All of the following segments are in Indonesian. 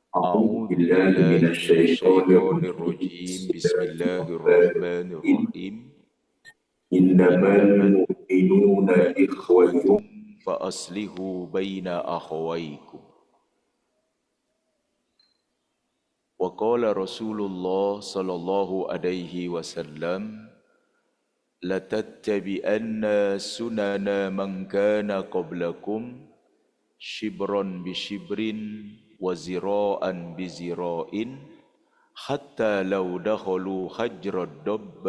أعوذ أعوذ بالله بالله من من الشيطان الشيطان الرجيم الرجيم بسم بسم الله الله الرحمن الرحمن الرحيم الرحيم إنما إنما المؤمنون إخوة إخوة فأصلحوا بين أخويكم وقال رسول الله صلى الله عليه وسلم لتتبعن سنن من كان قبلكم شبرا بشبر وزراء بزراء حتى لو دخلوا حجر الدب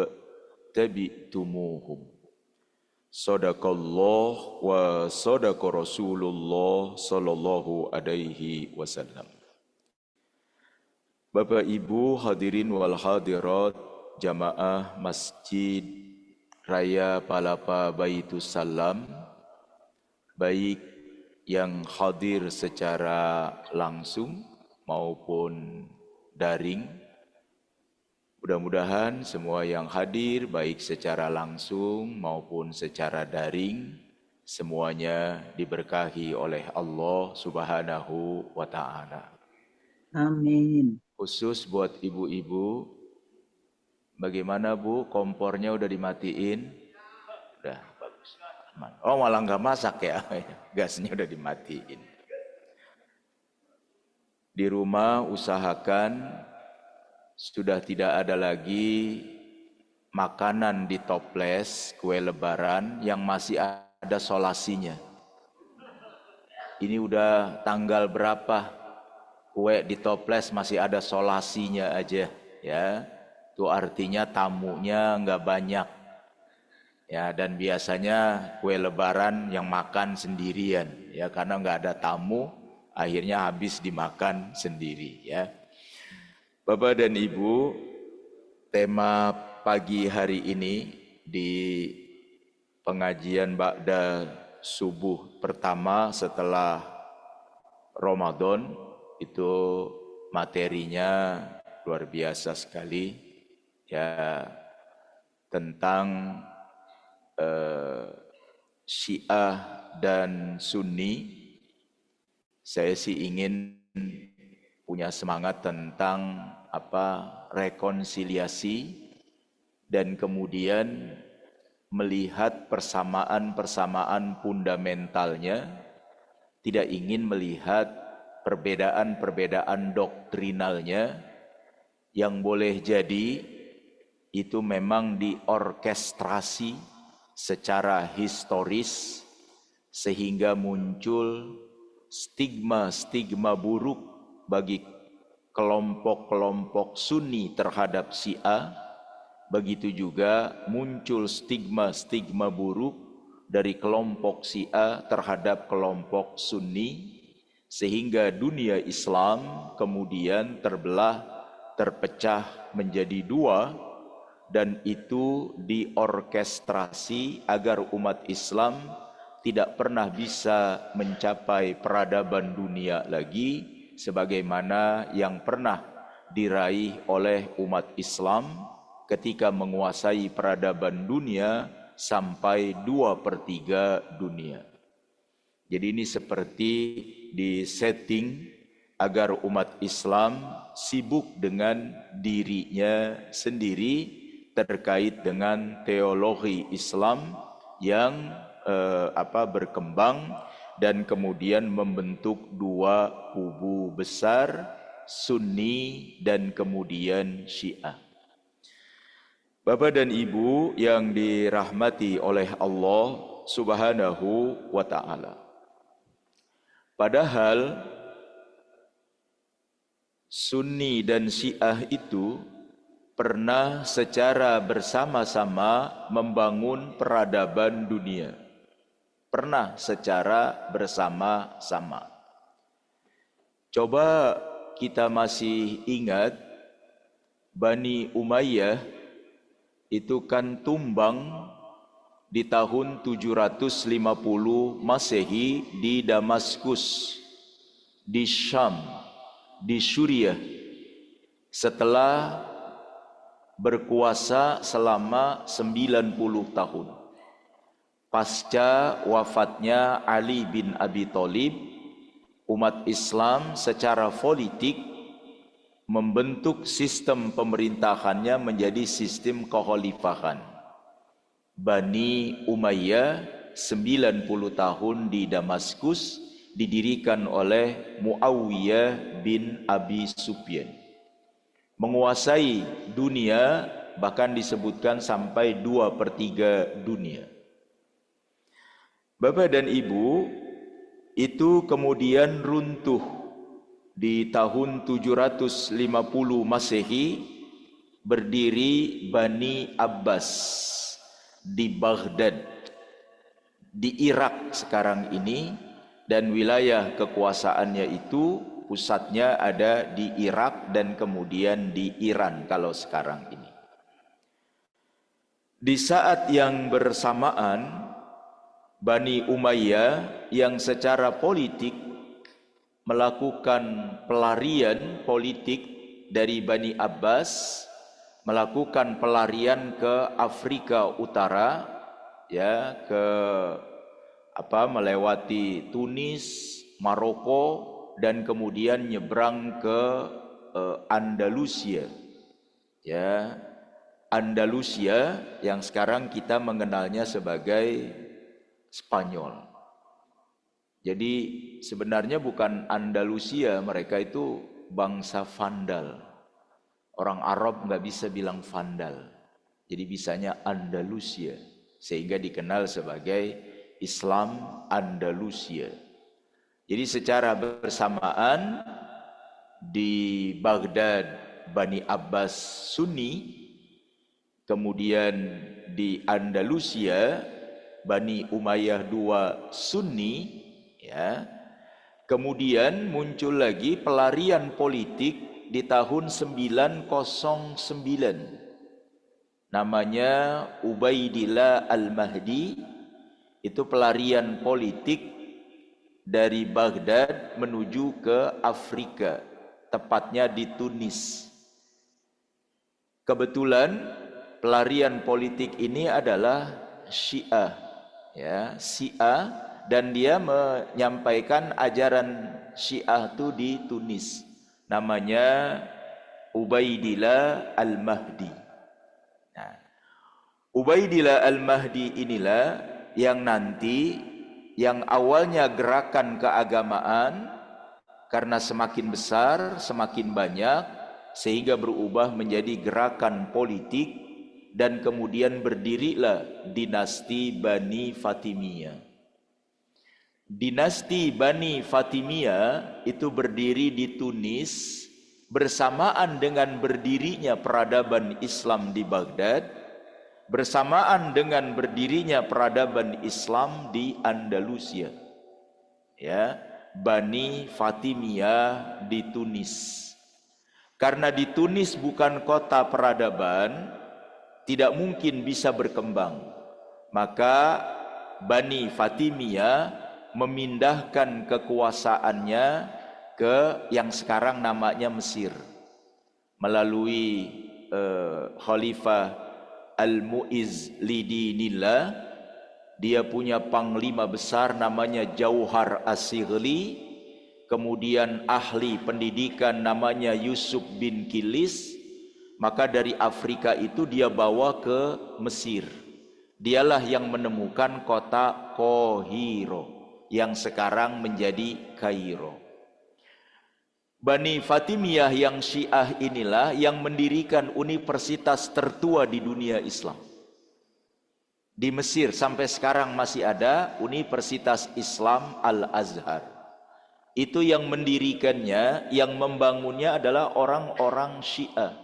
تبئتموهم Sadaqallah wa sadaqa Rasulullah sallallahu alaihi wasallam. Bapak Ibu hadirin wal hadirat jamaah Masjid Raya Palapa Baitus Salam, baik yang hadir secara langsung maupun daring. Mudah-mudahan semua yang hadir baik secara langsung maupun secara daring semuanya diberkahi oleh Allah Subhanahu wa taala. Amin. Khusus buat ibu-ibu, bagaimana Bu, kompornya udah dimatiin? Udah, bagus. Aman. Oh, malah nggak masak ya. Gasnya udah dimatiin. Di rumah usahakan sudah tidak ada lagi makanan di toples, kue lebaran yang masih ada solasinya. Ini udah tanggal berapa? Kue di toples masih ada solasinya aja, ya. Itu artinya tamunya nggak banyak. Ya, dan biasanya kue lebaran yang makan sendirian, ya, karena nggak ada tamu, akhirnya habis dimakan sendiri, ya. Bapak dan Ibu, tema pagi hari ini di pengajian Ba'da subuh pertama setelah Ramadan itu materinya luar biasa sekali, ya, tentang Syiah dan Sunni. Saya sih ingin punya semangat tentang rekonsiliasi dan kemudian melihat persamaan-persamaan fundamentalnya, tidak ingin melihat perbedaan-perbedaan doktrinalnya yang boleh jadi itu memang diorkestrasi secara historis sehingga muncul stigma-stigma buruk bagi kelompok-kelompok Sunni terhadap Syiah. Begitu juga muncul stigma-stigma buruk dari kelompok Syiah terhadap kelompok Sunni, sehingga dunia Islam kemudian terbelah, terpecah menjadi dua, dan itu diorkestrasi agar umat Islam tidak pernah bisa mencapai peradaban dunia lagi sebagaimana yang pernah diraih oleh umat Islam ketika menguasai peradaban dunia sampai 2/3 dunia. Jadi ini seperti disetting agar umat Islam sibuk dengan dirinya sendiri terkait dengan teologi Islam yang berkembang dan kemudian membentuk dua kubu besar, Sunni dan kemudian Syiah. Bapak dan Ibu yang dirahmati oleh Allah Subhanahu wa taala. Padahal Sunni dan Syiah itu pernah secara bersama-sama membangun peradaban dunia. Pernah secara bersama-sama. Coba kita masih ingat Bani Umayyah itu kan tumbang di tahun 750 Masehi di Damaskus, di Syam, di Suriah, setelah berkuasa selama 90 tahun. Pasca wafatnya Ali bin Abi Thalib, umat Islam secara politik membentuk sistem pemerintahannya menjadi sistem kekhalifahan. Bani Umayyah 90 tahun di Damaskus didirikan oleh Muawiyah bin Abi Sufyan. Menguasai dunia, bahkan disebutkan sampai 2/3 dunia. Bapak dan Ibu, itu kemudian runtuh di tahun 750 Masehi, berdiri Bani Abbas di Baghdad, di Irak sekarang ini, dan wilayah kekuasaannya itu pusatnya ada di Irak dan kemudian di Iran kalau sekarang ini. Di saat yang bersamaan, Bani Umayyah yang secara politik melakukan pelarian politik dari Bani Abbas, melakukan pelarian ke Afrika Utara, ya, ke melewati Tunis, Maroko, dan kemudian nyebrang ke Andalusia, ya, Andalusia yang sekarang kita mengenalnya sebagai Spanyol. Jadi sebenarnya bukan Andalusia, mereka itu bangsa Vandal. Orang Arab nggak bisa bilang Vandal, jadi bisanya Andalusia, sehingga dikenal sebagai Islam Andalusia. Jadi secara bersamaan di Baghdad Bani Abbas Sunni, kemudian di Andalusia Bani Umayyah II Sunni, ya. Kemudian muncul lagi pelarian politik di tahun 909. Namanya Ubaidillah Al-Mahdi. Itu pelarian politik dari Baghdad menuju ke Afrika, tepatnya di Tunis. Kebetulan pelarian politik ini adalah Syiah, ya, Syiah, dan dia menyampaikan ajaran Syiah itu di Tunis. Namanya Ubaidillah Al-Mahdi. Nah, Ubaidillah Al-Mahdi inilah yang nanti, yang awalnya gerakan keagamaan, karena semakin besar, semakin banyak, sehingga berubah menjadi gerakan politik, dan kemudian berdirilah dinasti Bani Fatimiyah. Dinasti Bani Fatimiyah itu berdiri di Tunis bersamaan dengan berdirinya peradaban Islam di Baghdad, bersamaan dengan berdirinya peradaban Islam di Andalusia. Ya, Bani Fatimiyah di Tunis. Karena di Tunis bukan kota peradaban, tidak mungkin bisa berkembang. Maka Bani Fatimiyah memindahkan kekuasaannya ke yang sekarang namanya Mesir melalui Khalifah Al-Mu'izz Lidinillah. Dia punya panglima besar namanya Jauhar As-Sighli, kemudian ahli pendidikan namanya Yusuf bin Kilis. Maka dari Afrika itu dia bawa ke Mesir. Dialah yang menemukan kota Qahira yang sekarang menjadi Kairo. Bani Fatimiyah yang Syiah inilah yang mendirikan universitas tertua di dunia Islam. Di Mesir sampai sekarang masih ada Universitas Islam Al-Azhar. Itu yang mendirikannya, yang membangunnya adalah orang-orang Syiah.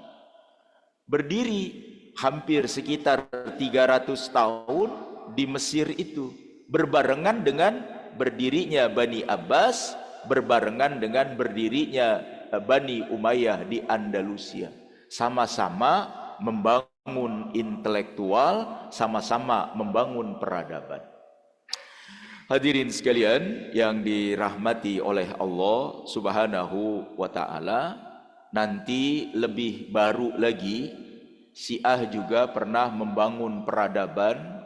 Berdiri hampir sekitar 300 tahun di Mesir itu, berbarengan dengan berdirinya Bani Abbas, berbarengan dengan berdirinya Bani Umayyah di Andalusia. Sama-sama membangun intelektual, sama-sama membangun peradaban. Hadirin sekalian yang dirahmati oleh Allah Subhanahu wa ta'ala, nanti lebih baru lagi, Syiah juga pernah membangun peradaban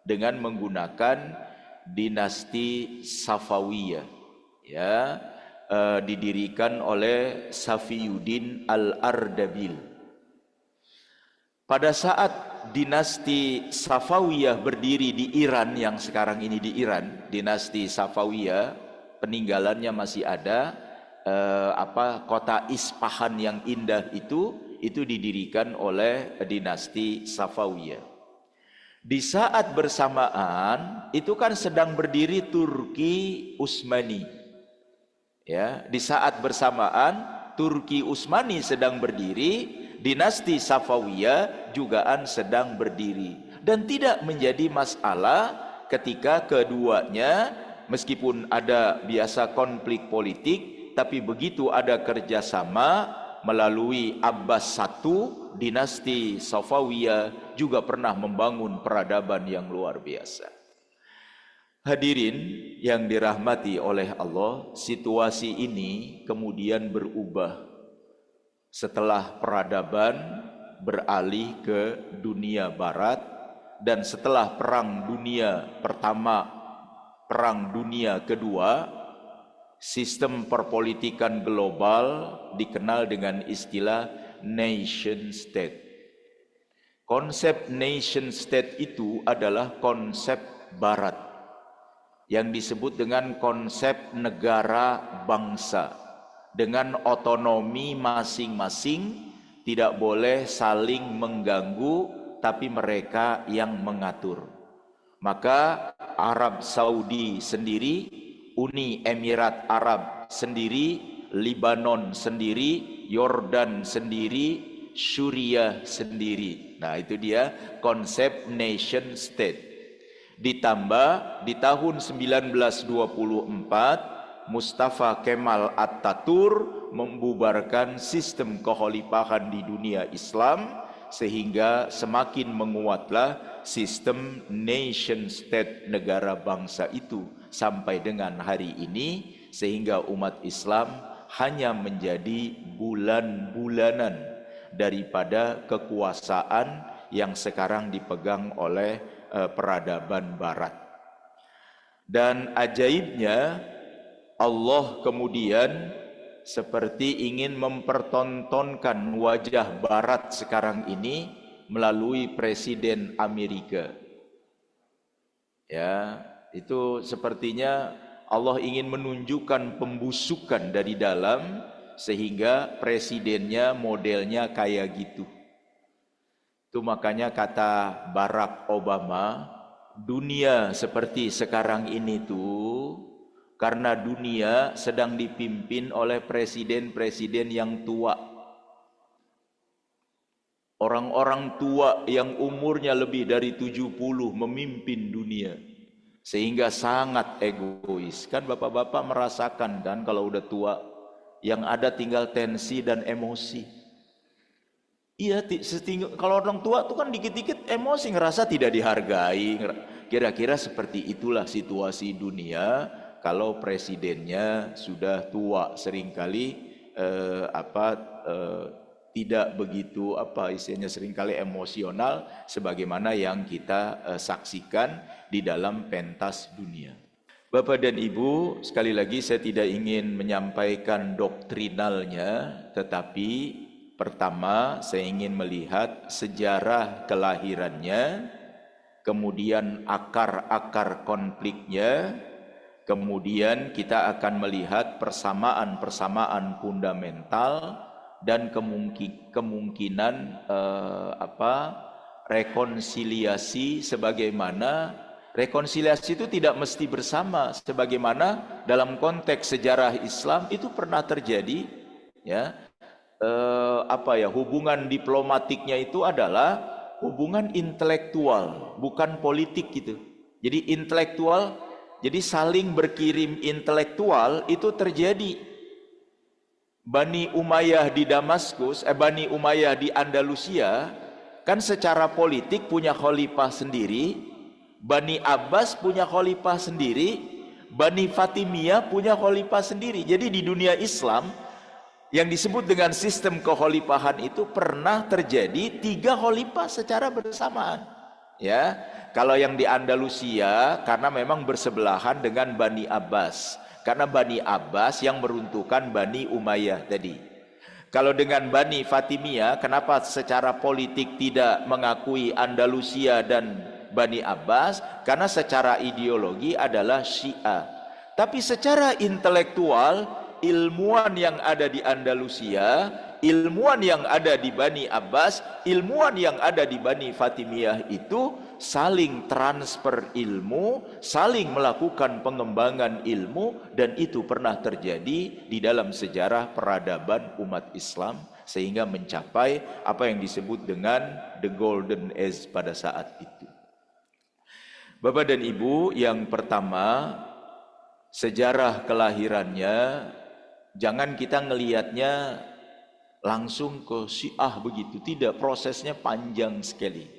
dengan menggunakan dinasti Safawiyah. Ya, didirikan oleh Safiyuddin Al-Ardabil. Pada saat dinasti Safawiyah berdiri di Iran, yang sekarang ini di Iran, dinasti Safawiyah peninggalannya masih ada, kota Ispahan yang indah itu didirikan oleh dinasti Safawiyah. Di saat bersamaan itu kan sedang berdiri Turki Utsmani. Ya, di saat bersamaan Turki Utsmani sedang berdiri, dinasti Safawiyah jugaan sedang berdiri, dan tidak menjadi masalah ketika keduanya meskipun ada biasa konflik politik, tapi begitu ada kerjasama melalui Abbas I, dinasti Safawiyah juga pernah membangun peradaban yang luar biasa. Hadirin yang dirahmati oleh Allah, situasi ini kemudian berubah setelah peradaban beralih ke dunia barat, dan setelah perang dunia pertama, perang dunia kedua, sistem perpolitikan global dikenal dengan istilah nation state. Konsep nation state itu adalah konsep barat yang disebut dengan konsep negara bangsa dengan otonomi masing-masing, tidak boleh saling mengganggu, tapi mereka yang mengatur. Maka Arab Saudi sendiri, Uni Emirat Arab sendiri, Lebanon sendiri, Yordan sendiri, Suriah sendiri. Nah, itu dia konsep nation state. Ditambah di tahun 1924 Mustafa Kemal Atatürk membubarkan sistem kekhalifahan di dunia Islam, sehingga semakin menguatlah sistem nation state, negara bangsa itu sampai dengan hari ini, sehingga umat Islam hanya menjadi bulan-bulanan daripada kekuasaan yang sekarang dipegang oleh peradaban barat. Dan ajaibnya Allah kemudian seperti ingin mempertontonkan wajah barat sekarang ini melalui presiden Amerika. Ya, itu sepertinya Allah ingin menunjukkan pembusukan dari dalam, sehingga presidennya modelnya kayak gitu. Itu makanya kata Barack Obama, dunia seperti sekarang ini tuh karena dunia sedang dipimpin oleh presiden-presiden yang tua. Orang-orang tua yang umurnya lebih dari 70 memimpin dunia, sehingga sangat egois. Kan bapak-bapak merasakan kan kalau udah tua, yang ada tinggal tensi dan emosi. Iya, kalau orang tua tuh kan dikit-dikit emosi, ngerasa tidak dihargai. Kira-kira seperti itulah situasi dunia kalau presidennya sudah tua, seringkali tidak begitu istilahnya, seringkali emosional sebagaimana yang kita saksikan di dalam pentas dunia. Bapak dan Ibu, sekali lagi saya tidak ingin menyampaikan doktrinalnya, tetapi pertama, saya ingin melihat sejarah kelahirannya, kemudian akar-akar konfliknya, kemudian kita akan melihat persamaan-persamaan fundamental dan kemungkinan rekonsiliasi, sebagaimana rekonsiliasi itu tidak mesti bersama, sebagaimana dalam konteks sejarah Islam itu pernah terjadi, ya. Hubungan diplomatiknya itu adalah hubungan intelektual, bukan politik gitu. Jadi intelektual, jadi saling berkirim intelektual itu terjadi. Bani Umayyah di Damaskus, Bani Umayyah di Andalusia kan secara politik punya khalifah sendiri, Bani Abbas punya khalifah sendiri, Bani Fatimiyah punya khalifah sendiri. Jadi di dunia Islam yang disebut dengan sistem kekhalifahan itu pernah terjadi 3 khalifah secara bersamaan. Ya, kalau yang di Andalusia karena memang bersebelahan dengan Bani Abbas. Karena Bani Abbas yang meruntuhkan Bani Umayyah tadi. Kalau dengan Bani Fatimiyah, kenapa secara politik tidak mengakui Andalusia dan Bani Abbas? Karena secara ideologi adalah Syiah. Tapi secara intelektual, ilmuwan yang ada di Andalusia, ilmuwan yang ada di Bani Abbas, ilmuwan yang ada di Bani Fatimiyah itu saling transfer ilmu, saling melakukan pengembangan ilmu, dan itu pernah terjadi di dalam sejarah peradaban umat Islam sehingga mencapai apa yang disebut dengan the golden age pada saat itu. Bapak dan Ibu, yang pertama, sejarah kelahirannya jangan kita ngelihatnya langsung ke Syiah begitu, tidak, prosesnya panjang sekali.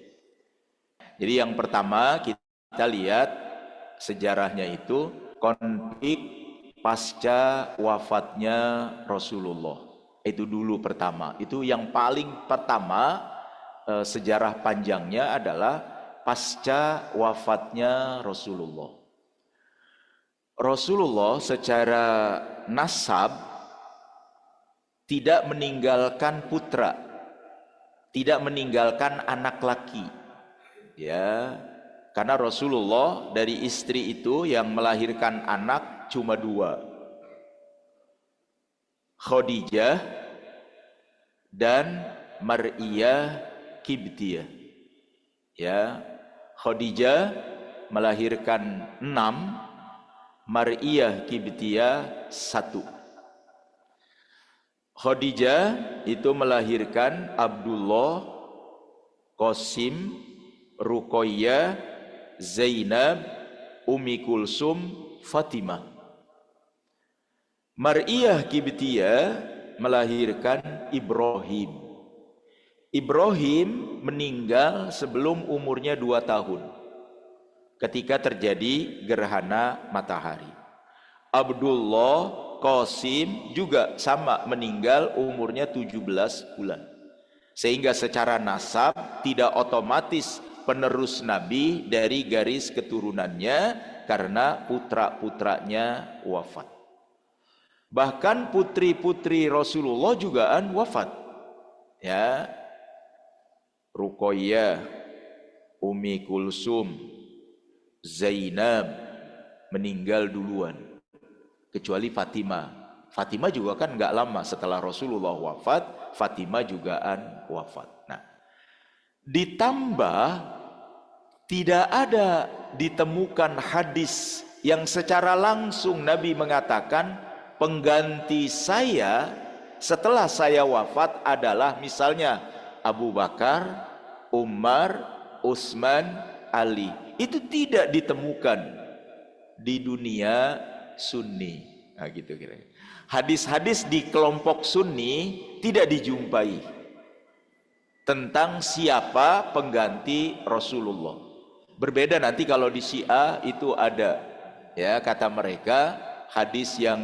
Jadi yang pertama kita lihat sejarahnya itu konflik pasca wafatnya Rasulullah. Itu dulu pertama. Itu yang paling pertama, sejarah panjangnya adalah pasca wafatnya Rasulullah. Rasulullah secara nasab tidak meninggalkan putra, tidak meninggalkan anak laki. Ya, karena Rasulullah dari istri itu yang melahirkan anak cuma 2, Khadijah dan Mar'iyah Kibtiyah. Ya, Khadijah melahirkan 6, Mar'iyah Kibtiyah 1. Khadijah itu melahirkan Abdullah, Qasim, Ruqayyah, Zainab, Ummi Kulsum, Fatimah. Mar'iyah Kibtiyah melahirkan Ibrahim. Ibrahim meninggal sebelum umurnya 2 tahun ketika terjadi gerhana matahari. Abdullah, Qasim juga sama, meninggal umurnya 17 bulan. Sehingga secara nasab tidak otomatis penerus Nabi dari garis keturunannya karena putra-putranya wafat. Bahkan putri-putri Rasulullah juga wafat. Ya, Ruqayyah, Ummi Kulsum, Zainab meninggal duluan, kecuali Fatimah. Fatimah juga kan nggak lama setelah Rasulullah wafat, Fatimah juga wafat. Nah, ditambah tidak ada ditemukan hadis yang secara langsung Nabi mengatakan pengganti saya setelah saya wafat adalah misalnya Abu Bakar, Umar, Utsman, Ali. Itu tidak ditemukan di dunia Sunni. Nah, gitu kira-kira. Hadis-hadis di kelompok Sunni tidak dijumpai tentang siapa pengganti Rasulullah. Berbeda nanti kalau di Syiah itu ada, ya, kata mereka hadis yang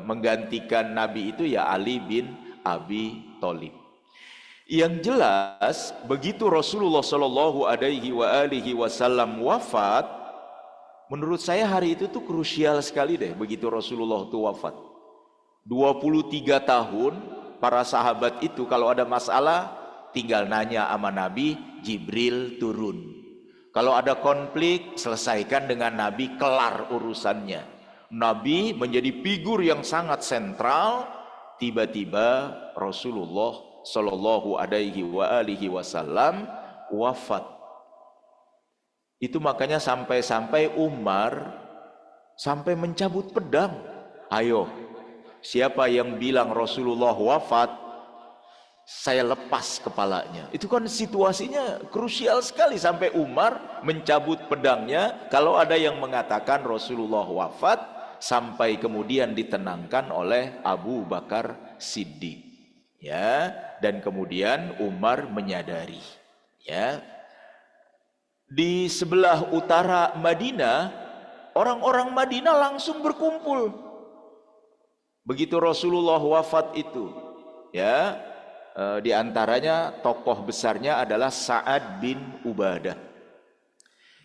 menggantikan Nabi itu ya Ali bin Abi Thalib. Yang jelas begitu Rasulullah Shallallahu Alaihi Wasallam wafat, menurut saya hari itu tuh krusial sekali deh. Begitu Rasulullah itu wafat, 23 tahun para sahabat itu kalau ada masalah tinggal nanya sama Nabi, Jibril turun. Kalau ada konflik selesaikan dengan Nabi, kelar urusannya. Nabi menjadi figur yang sangat sentral. Tiba-tiba Rasulullah Sallallahu Alaihi Wasallam wafat. Itu makanya sampai-sampai Umar sampai mencabut pedang. Ayo, siapa yang bilang Rasulullah wafat, saya lepas kepalanya. Itu kan situasinya krusial sekali sampai Umar mencabut pedangnya kalau ada yang mengatakan Rasulullah wafat, sampai kemudian ditenangkan oleh Abu Bakar Siddiq. Ya, dan kemudian Umar menyadari, ya, di sebelah utara Madinah orang-orang Madinah langsung berkumpul begitu Rasulullah wafat itu, ya. Di antaranya tokoh besarnya adalah Sa'ad bin Ubadah.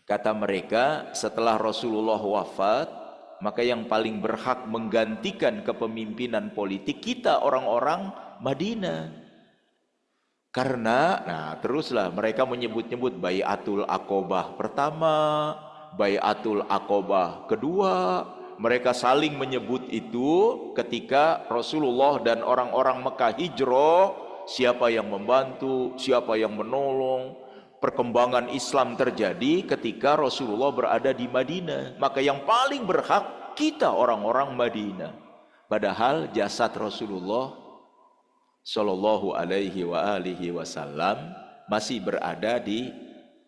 Kata mereka setelah Rasulullah wafat, maka yang paling berhak menggantikan kepemimpinan politik kita orang-orang Madinah. Karena, nah teruslah mereka menyebut-nyebut Bai'atul Aqobah pertama, Bai'atul Aqobah kedua. Mereka saling menyebut itu ketika Rasulullah dan orang-orang Mekah hijrah. Siapa yang membantu, siapa yang menolong. Perkembangan Islam terjadi ketika Rasulullah berada di Madinah. Maka yang paling berhak kita orang-orang Madinah. Padahal jasad Rasulullah Sallallahu alaihi wa alihi wasallam masih berada di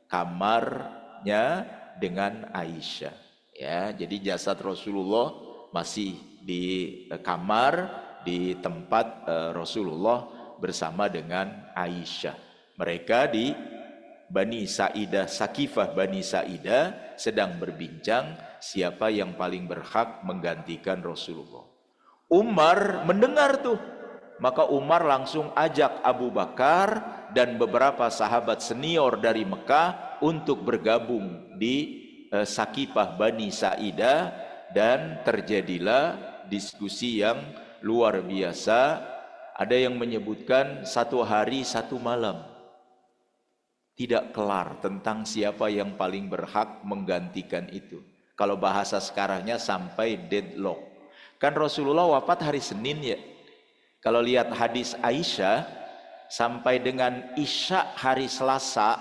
kamarnya dengan Aisyah. Ya, jadi jasad Rasulullah masih di kamar di tempat Rasulullah bersama dengan Aisyah. Mereka di Bani Sa'idah, Sakifah Bani Sa'idah sedang berbincang siapa yang paling berhak menggantikan Rasulullah. Umar mendengar tuh, maka Umar langsung ajak Abu Bakar dan beberapa sahabat senior dari Mekah untuk bergabung di Sakifah Bani Sa'idah, dan terjadilah diskusi yang luar biasa. Ada yang menyebutkan 1 hari 1 malam tidak kelar tentang siapa yang paling berhak menggantikan itu. Kalau bahasa sekarangnya sampai deadlock. Kan Rasulullah wafat hari Senin ya. Kalau lihat hadis Aisyah, sampai dengan Isya hari Selasa.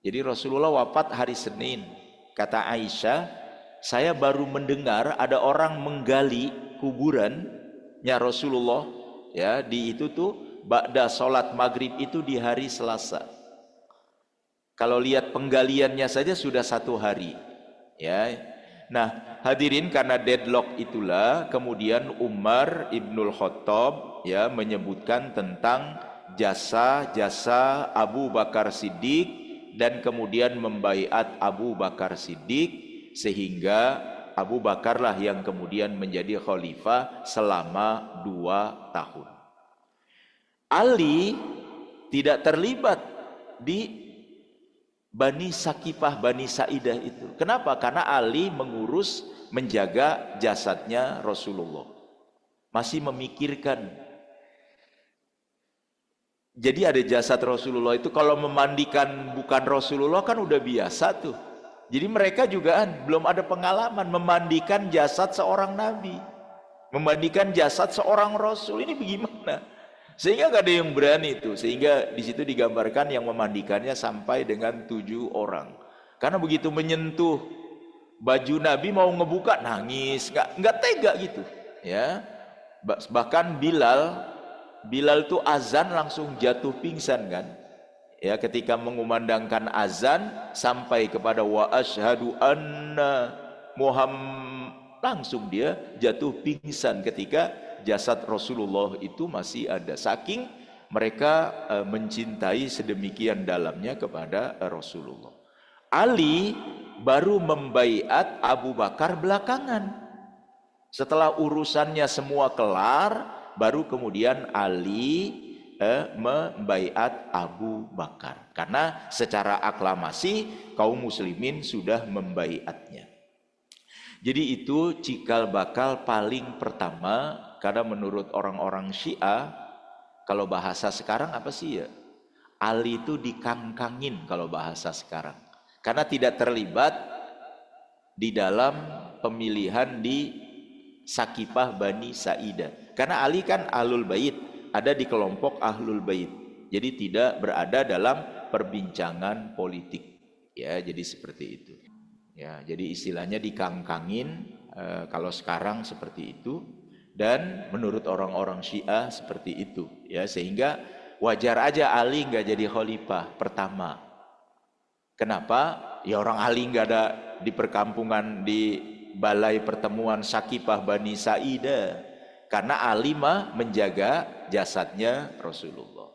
Jadi Rasulullah wafat hari Senin. Kata Aisyah, saya baru mendengar ada orang menggali kuburannya Rasulullah ya, di itu tuh ba'da sholat maghrib itu di hari Selasa. Kalau lihat penggaliannya saja sudah 1 hari ya. Nah hadirin, karena deadlock itulah kemudian Umar Ibnul Khattab ya menyebutkan tentang jasa-jasa Abu Bakar Siddiq dan kemudian membaiat Abu Bakar Siddiq, sehingga Abu Bakarlah yang kemudian menjadi khalifah selama 2 tahun. Ali tidak terlibat di Bani Sakifah Bani Sa'idah itu. Kenapa? Karena Ali mengurus menjaga jasadnya Rasulullah. Masih memikirkan. Jadi ada jasad Rasulullah itu, kalau memandikan bukan Rasulullah kan udah biasa tuh. Jadi mereka juga belum ada pengalaman memandikan jasad seorang nabi, memandikan jasad seorang rasul. Ini bagaimana? Sehingga gak ada yang berani itu. Sehingga di situ digambarkan yang memandikannya sampai dengan 7 orang. Karena begitu menyentuh baju Nabi mau ngebuka nangis, nggak tega gitu. Ya, bahkan Bilal tuh azan langsung jatuh pingsan kan. Ya, ketika mengumandangkan azan sampai kepada wa asyhadu anna Muhammad, langsung dia jatuh pingsan ketika jasad Rasulullah itu masih ada. Saking mereka mencintai sedemikian dalamnya kepada Rasulullah. Ali baru membaiat Abu Bakar belakangan. Setelah urusannya semua kelar, baru kemudian Ali membaiat Abu Bakar. Karena secara aklamasi kaum muslimin sudah membaiatnya. Jadi itu cikal bakal paling pertama. Karena menurut orang-orang Syiah, kalau bahasa sekarang apa sih ya? Ali itu dikangkangin kalau bahasa sekarang. Karena tidak terlibat di dalam pemilihan di Sakifah Bani Sa'idah. Karena Ali kan Ahlul Bait, ada di kelompok Ahlul Bait. Jadi tidak berada dalam perbincangan politik. Ya, jadi seperti itu. Ya, jadi istilahnya dikangkangin kalau sekarang seperti itu. Dan menurut orang-orang Syiah seperti itu ya, sehingga wajar aja Ali nggak jadi khalifah pertama. Kenapa? Ya orang Ali nggak ada di perkampungan di balai pertemuan Sakifah Bani Sa'idah, karena Ali mah menjaga jasadnya Rasulullah.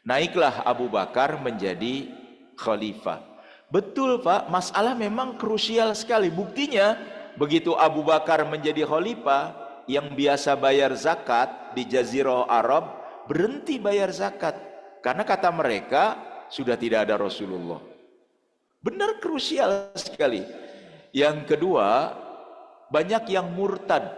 Naiklah Abu Bakar menjadi khalifah. Betul Pak, masalah memang krusial sekali. Buktinya begitu Abu Bakar menjadi khalifah, yang biasa bayar zakat di Jazirah Arab berhenti bayar zakat karena kata mereka sudah tidak ada Rasulullah. Benar, krusial sekali. Yang kedua, banyak yang murtad.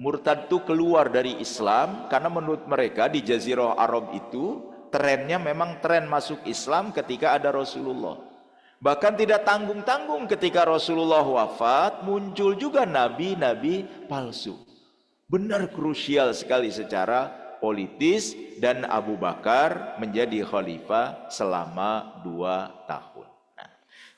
Murtad itu keluar dari Islam karena menurut mereka di Jazirah Arab itu trennya memang tren masuk Islam ketika ada Rasulullah. Bahkan tidak tanggung-tanggung ketika Rasulullah wafat muncul juga nabi-nabi palsu. Benar krusial sekali secara politis, dan Abu Bakar menjadi khalifah selama 2 tahun. Nah,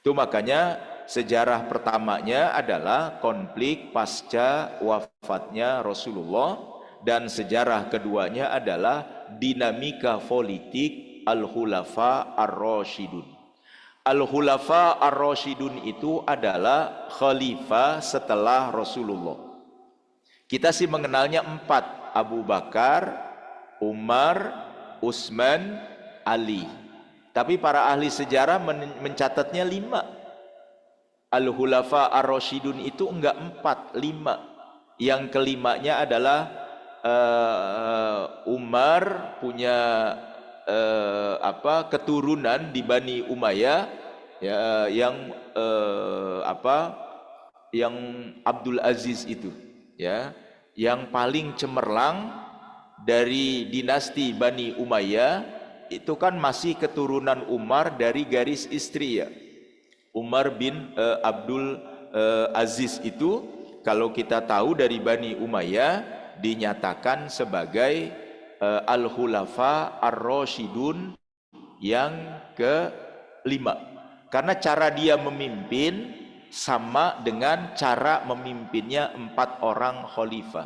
itu makanya sejarah pertamanya adalah konflik pasca wafatnya Rasulullah, dan sejarah keduanya adalah dinamika politik Al-Khulafa Ar-Rasyidun. Al-Khulafa Ar-Rasyidun itu adalah khalifah setelah Rasulullah. Kita sih mengenalnya 4, Abu Bakar, Umar, Utsman, Ali. Tapi para ahli sejarah mencatatnya 5. Al-Khulafa Ar-Rasyidun itu enggak 4, 5. Yang kelimanya adalah Umar punya keturunan di Bani Umayyah, ya, yang Abdul Aziz itu, ya, yang paling cemerlang dari dinasti Bani Umayyah itu kan masih keturunan Umar dari garis istri, ya. Umar bin Abdul Aziz itu kalau kita tahu dari Bani Umayyah dinyatakan sebagai Al-Khulafa Ar-Rasyidun yang ke-5, karena cara dia memimpin sama dengan cara memimpinnya 4 orang khalifah.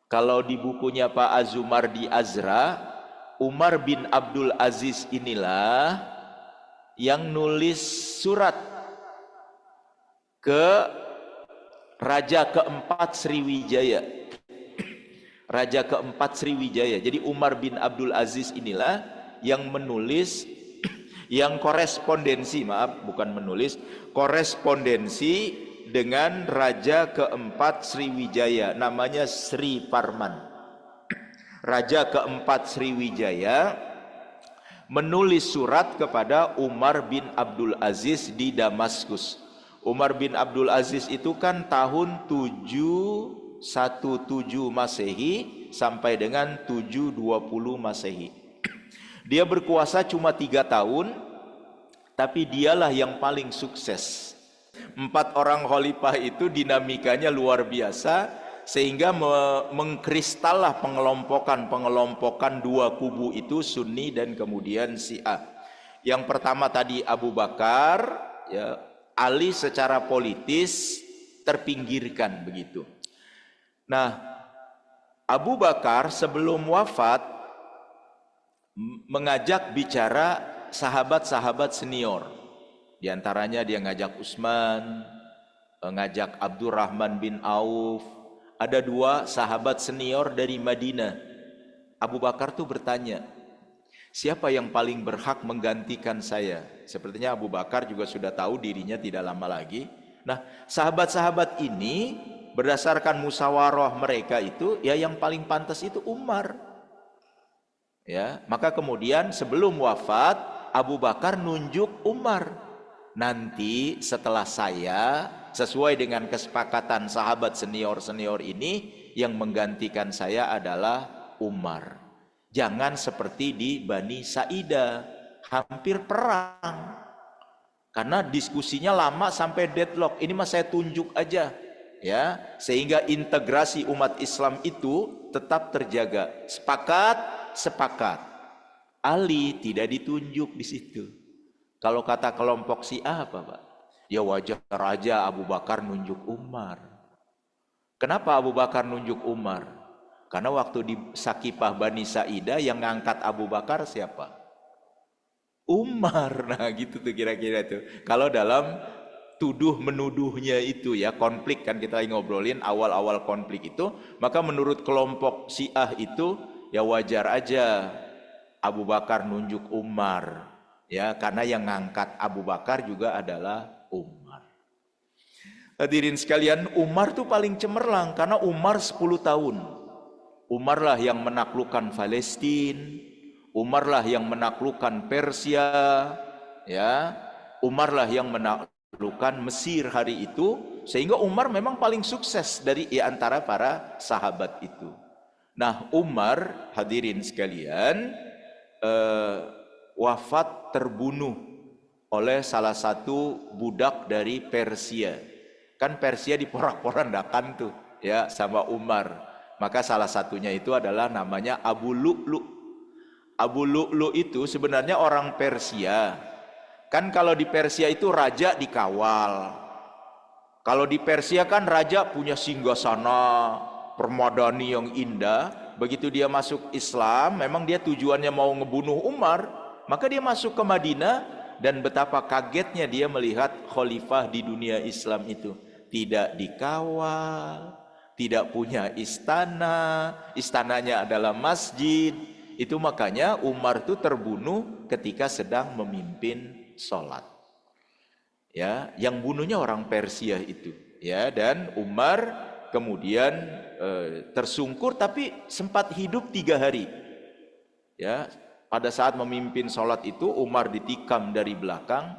Kalau di bukunya Pak Azumardi Azra, Umar bin Abdul Aziz inilah yang nulis surat ke Raja keempat Sriwijaya. Raja keempat Sriwijaya. Jadi Umar bin Abdul Aziz inilah yang menulis, yang korespondensi, korespondensi dengan Raja keempat Sriwijaya, namanya Sri Parman. Raja keempat Sriwijaya menulis surat kepada Umar bin Abdul Aziz di Damaskus. Umar bin Abdul Aziz itu kan tahun 717 Masehi sampai dengan 720 Masehi. Dia berkuasa cuma 3 tahun, tapi dialah yang paling sukses. 4 orang khalifah itu dinamikanya luar biasa, sehingga mengkristallah pengelompokan 2 kubu itu, Sunni dan kemudian Syiah. Yang pertama tadi Abu Bakar, ya, Ali secara politis terpinggirkan begitu. Nah, Abu Bakar sebelum wafat mengajak bicara sahabat-sahabat senior. Di antaranya dia ngajak Utsman, ngajak Abdurrahman bin Auf. Ada 2 sahabat senior dari Madinah. Abu Bakar tuh bertanya, siapa yang paling berhak menggantikan saya? Sepertinya Abu Bakar juga sudah tahu dirinya tidak lama lagi. Nah, sahabat-sahabat ini berdasarkan musyawarah mereka itu, ya yang paling pantas itu Umar. Ya, maka kemudian sebelum wafat Abu Bakar nunjuk Umar. Nanti setelah saya, sesuai dengan kesepakatan sahabat senior-senior ini, yang menggantikan saya adalah Umar. Jangan seperti di Bani Sa'idah, hampir perang. Karena diskusinya lama sampai deadlock. Ini mah saya tunjuk aja, ya, sehingga integrasi umat Islam itu tetap terjaga. Sepakat. Ali tidak ditunjuk di situ. Kalau kata kelompok Syiah apa, Pak? Ya wajar aja Abu Bakar nunjuk Umar. Kenapa Abu Bakar nunjuk Umar? Karena waktu di Sakifah Bani Sa'idah yang ngangkat Abu Bakar siapa? Umar. Nah gitu tuh kira-kira tuh. Kalau dalam tuduh menuduhnya itu, ya, konflik kan kita lagi ngobrolin awal-awal konflik itu, maka menurut kelompok Syiah itu ya wajar aja Abu Bakar nunjuk Umar, ya, karena yang ngangkat Abu Bakar juga adalah Umar. Hadirin sekalian, Umar tuh paling cemerlang karena Umar 10 tahun. Umarlah yang menaklukkan Palestina, Umarlah yang menaklukkan Persia, ya. Umarlah yang menaklukkan Mesir hari itu, sehingga Umar memang paling sukses dari antara para sahabat itu. Nah, Umar, hadirin sekalian, wafat terbunuh oleh salah satu budak dari Persia. Kan Persia diporak-porandakan tuh ya sama Umar. Maka salah satunya itu adalah namanya Abu Lu'lu'. Abu Lu'lu' itu sebenarnya orang Persia. Kan kalau di Persia itu raja dikawal. Kalau di Persia kan raja punya singgasana permadani yang indah. Begitu dia masuk Islam, memang dia tujuannya mau ngebunuh Umar, maka dia masuk ke Madinah, dan betapa kagetnya dia melihat khalifah di dunia Islam itu tidak dikawal, tidak punya istana, istananya adalah masjid. Itu makanya Umar itu terbunuh ketika sedang memimpin sholat. Ya, yang bunuhnya orang Persia itu. Ya, dan Umar kemudian tersungkur, tapi sempat hidup 3 hari. Ya, pada saat memimpin sholat itu Umar ditikam dari belakang.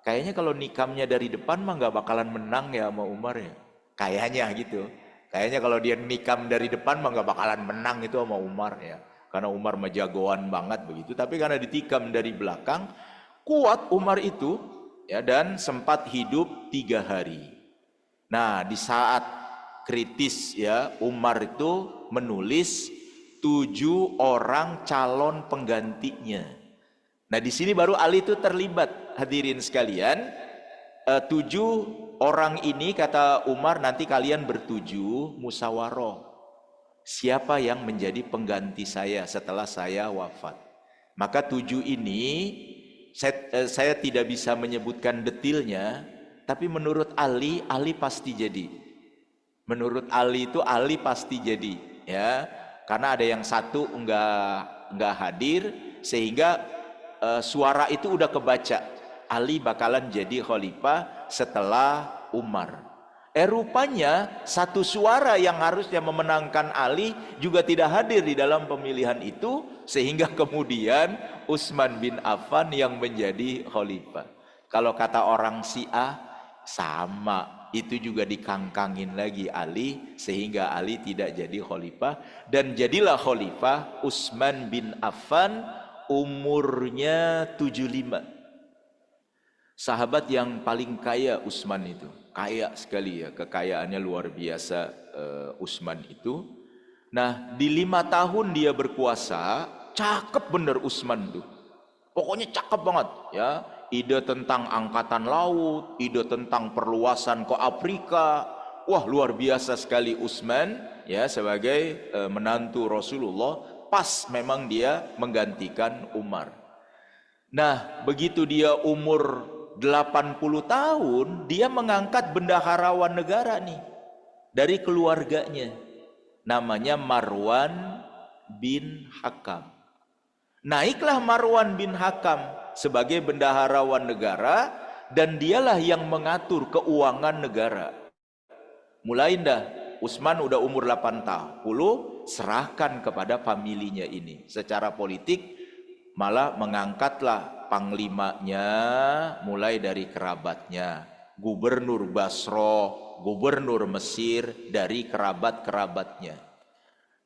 Kayaknya kalau nikamnya dari depan mah nggak bakalan menang ya sama Umar ya. Kayaknya gitu. Kayaknya kalau dia nikam dari depan mah nggak bakalan menang itu sama Umar ya. Karena Umar mah jagoan banget begitu. Tapi karena ditikam dari belakang, kuat Umar itu ya, dan sempat hidup 3 hari. Nah, di saat kritis ya, Umar itu menulis 7 orang calon penggantinya. Nah, di sini baru Ali itu terlibat, hadirin sekalian. 7 orang ini kata Umar, nanti kalian bertuju musyawarah. Siapa yang menjadi pengganti saya setelah saya wafat? Maka 7 ini saya tidak bisa menyebutkan detailnya, tapi menurut Ali pasti jadi. Menurut Ali itu Ali pasti jadi, ya. Karena ada yang satu enggak hadir, sehingga suara itu udah kebaca. Ali bakalan jadi khalifah setelah Umar. Rupanya satu suara yang harusnya memenangkan Ali juga tidak hadir di dalam pemilihan itu, sehingga kemudian Utsman bin Affan yang menjadi khalifah. Kalau kata orang Syiah sama, itu juga dikangkangin lagi Ali, sehingga Ali tidak jadi khalifah, dan jadilah khalifah Utsman bin Affan, umurnya 75. Sahabat yang paling kaya Utsman itu, kaya sekali ya, kekayaannya luar biasa Utsman itu. Nah, di 5 tahun dia berkuasa, cakep bener Utsman tuh. Pokoknya cakep banget ya. Ide tentang angkatan laut, ide tentang perluasan ke Afrika. Wah, luar biasa sekali Utsman ya, sebagai menantu Rasulullah. Pas memang dia menggantikan Umar. Nah, begitu dia umur 80 tahun, dia mengangkat bendaharawan negara nih dari keluarganya. Namanya Marwan bin Hakam. Naiklah Marwan bin Hakam sebagai bendaharawan negara, dan dialah yang mengatur keuangan negara. Mulai dah Utsman udah umur 80, serahkan kepada familinya ini. Secara politik malah mengangkatlah panglimanya mulai dari kerabatnya. Gubernur Basro, gubernur Mesir dari kerabat-kerabatnya.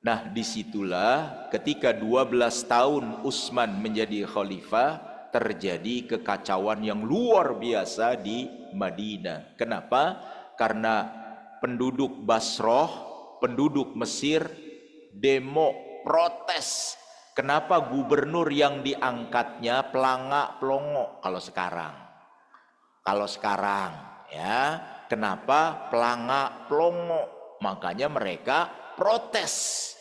Nah, disitulah ketika 12 tahun Utsman menjadi khalifah, terjadi kekacauan yang luar biasa di Madinah. Kenapa? Karena penduduk Basroh, penduduk Mesir demo, protes. Kenapa gubernur yang diangkatnya pelangak pelongo kalau sekarang? Kalau sekarang ya, kenapa pelangak pelongo? Makanya mereka protes.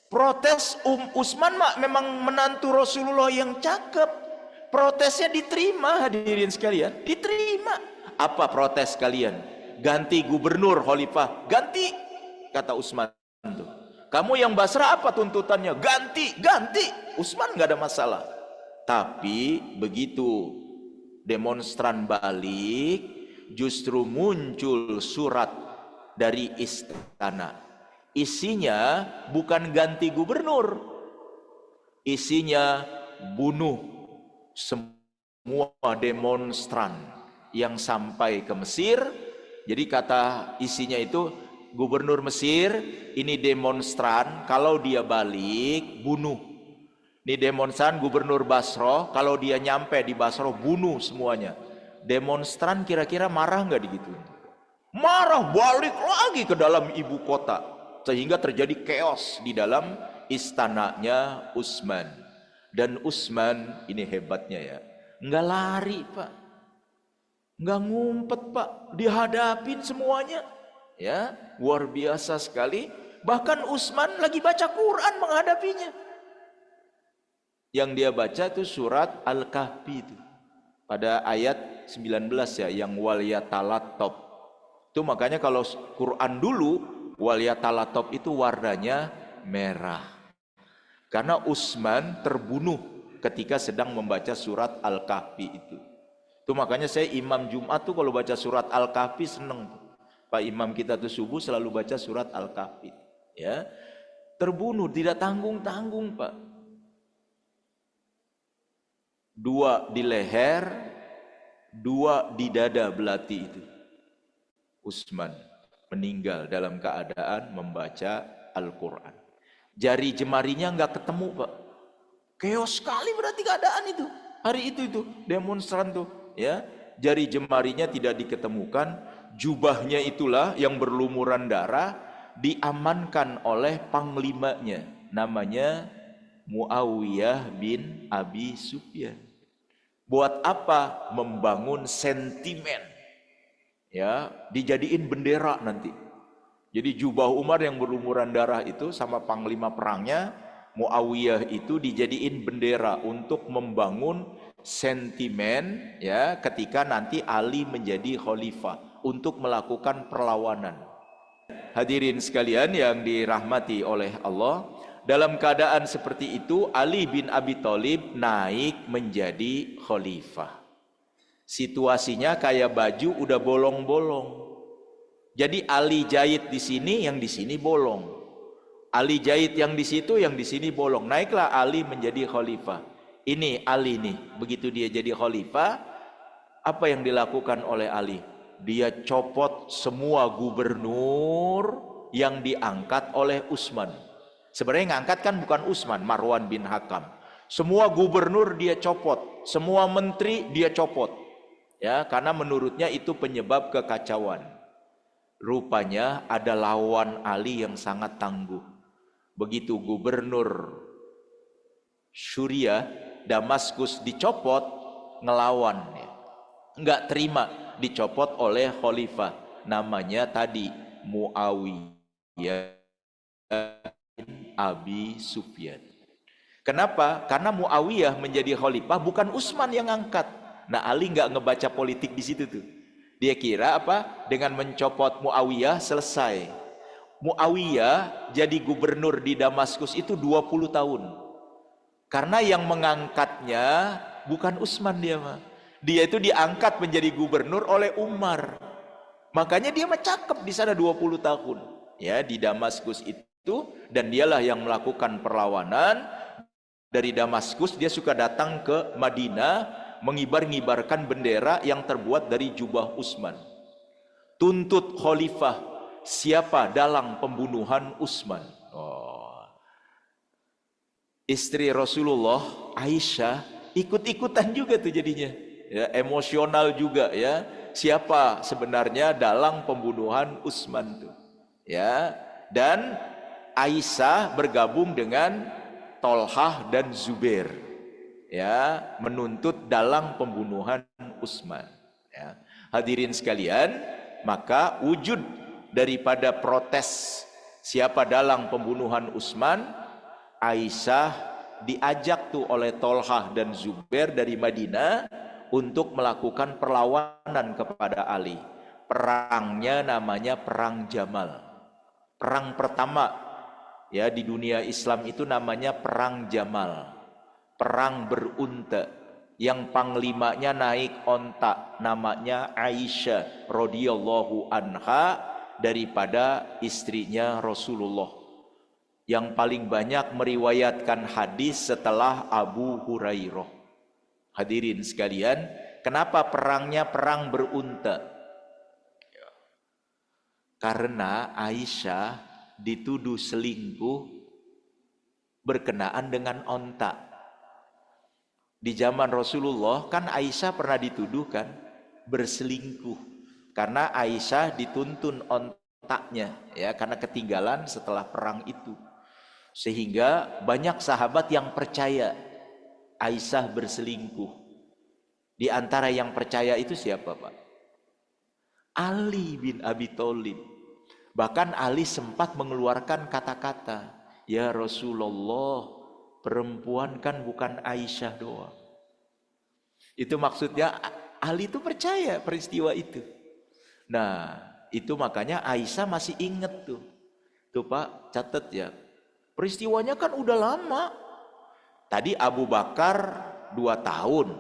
Protes Utsman memang menantu Rasulullah yang cakep. Protesnya diterima, hadirin sekalian, diterima. Apa protes kalian? Ganti gubernur khalifah, ganti, kata Utsman tuh. Kamu yang Basra apa tuntutannya? Ganti, ganti. Utsman nggak ada masalah. Tapi begitu demonstran balik, justru muncul surat dari istana. Isinya bukan ganti gubernur, isinya bunuh semua demonstran yang sampai ke Mesir, Jadi kata isinya itu, gubernur Mesir ini demonstran, kalau dia balik bunuh. Ini demonstran gubernur Basro, kalau dia nyampe di Basro bunuh semuanya. Demonstran kira-kira marah nggak digituin? Marah, balik lagi ke dalam ibu kota, sehingga terjadi chaos di dalam istananya Utsman. Dan Utsman ini hebatnya ya, nggak lari Pak, nggak ngumpet Pak, dihadapin semuanya. Ya, luar biasa sekali. Bahkan Utsman lagi baca Quran menghadapinya. Yang dia baca itu surat Al-Kahfi itu. Pada ayat 19 ya, yang wal yatalatop. Itu makanya kalau Quran dulu wal yatalatop itu warnanya merah. Karena Utsman terbunuh ketika sedang membaca surat Al-Kahfi itu. Itu makanya saya imam Jumat tuh kalau baca surat Al-Kahfi seneng. Pak imam kita tuh subuh selalu baca surat Al-Kahfi. Ya, terbunuh tidak tanggung-tanggung Pak. 2 di leher, 2 di dada belati itu. Utsman meninggal dalam keadaan membaca Al-Quran. Jari jemarinya nggak ketemu Pak. Chaos sekali berarti keadaan itu. Hari itu demonstran tuh, ya. Jari jemarinya tidak diketemukan, jubahnya itulah yang berlumuran darah diamankan oleh panglimanya, namanya Muawiyah bin Abi Sufyan. Buat apa? Membangun sentimen. Ya, dijadiin bendera nanti. Jadi jubah Umar yang berlumuran darah itu sama panglima perangnya Muawiyah itu dijadiin bendera untuk membangun sentimen ya ketika nanti Ali menjadi khalifah untuk melakukan perlawanan. Hadirin sekalian yang dirahmati oleh Allah, dalam keadaan seperti itu Ali bin Abi Thalib naik menjadi khalifah. Situasinya kayak baju udah bolong-bolong. Jadi Ali jahit di sini, yang di sini bolong. Ali jahit yang di situ, yang di sini bolong. Naiklah Ali menjadi khalifah. Ini Ali nih, begitu dia jadi khalifah, apa yang dilakukan oleh Ali? Dia copot semua gubernur yang diangkat oleh Utsman. Sebenarnya ngangkat kan bukan Utsman, Marwan bin Hakam. Semua gubernur dia copot, semua menteri dia copot. Ya, karena menurutnya itu penyebab kekacauan. Rupanya ada lawan Ali yang sangat tangguh. Begitu gubernur Syria, Damaskus dicopot, ngelawan ya. Enggak terima, dicopot oleh khalifah. Namanya tadi Muawiyah bin Abi Sufyan. Kenapa? Karena Muawiyah menjadi khalifah, bukan Utsman yang angkat. Nah, Ali enggak ngebaca politik di situ tuh. Dia kira apa? Dengan mencopot Muawiyah selesai. Muawiyah jadi gubernur di Damaskus itu 20 tahun. Karena yang mengangkatnya bukan Utsman dia mah. Dia itu diangkat menjadi gubernur oleh Umar. Makanya dia mah cakep di sana 20 tahun. Ya, di Damaskus itu, dan dialah yang melakukan perlawanan. Dari Damaskus dia suka datang ke Madinah mengibar-ngibarkan bendera yang terbuat dari jubah Utsman. Tuntut khalifah, siapa dalang pembunuhan Utsman? Istri Rasulullah Aisyah ikut-ikutan juga tuh jadinya. Ya, emosional juga ya. Siapa sebenarnya dalang pembunuhan Utsman tuh? Ya, dan Aisyah bergabung dengan Tolhah dan Zubair. Ya, menuntut dalang pembunuhan Utsman. Ya. Hadirin sekalian, maka wujud daripada protes siapa dalang pembunuhan Utsman, Aisyah diajak tuh oleh Tolhah dan Zubair dari Madinah untuk melakukan perlawanan kepada Ali. Perangnya namanya Perang Jamal. Perang pertama ya di dunia Islam itu namanya Perang Jamal. Perang berunta, yang panglimanya naik onta, namanya Aisyah radhiyallahu anha daripada istrinya Rasulullah, yang paling banyak meriwayatkan hadis setelah Abu Hurairah. Hadirin sekalian, kenapa perangnya perang berunta? Karena Aisyah dituduh selingkuh berkenaan dengan onta. Di zaman Rasulullah kan Aisyah pernah dituduh kan berselingkuh. Karena Aisyah dituntun ontaknya ya, karena ketinggalan setelah perang itu. Sehingga banyak sahabat yang percaya Aisyah berselingkuh. Di antara yang percaya itu siapa, Pak? Ali bin Abi Thalib. Bahkan Ali sempat mengeluarkan kata-kata, "Ya Rasulullah, perempuan kan bukan Aisyah doang." Itu maksudnya Ali itu percaya peristiwa itu. Nah, itu makanya Aisyah masih ingat tuh. Tuh Pak, catat ya. Peristiwanya kan udah lama. Tadi Abu Bakar 2 tahun,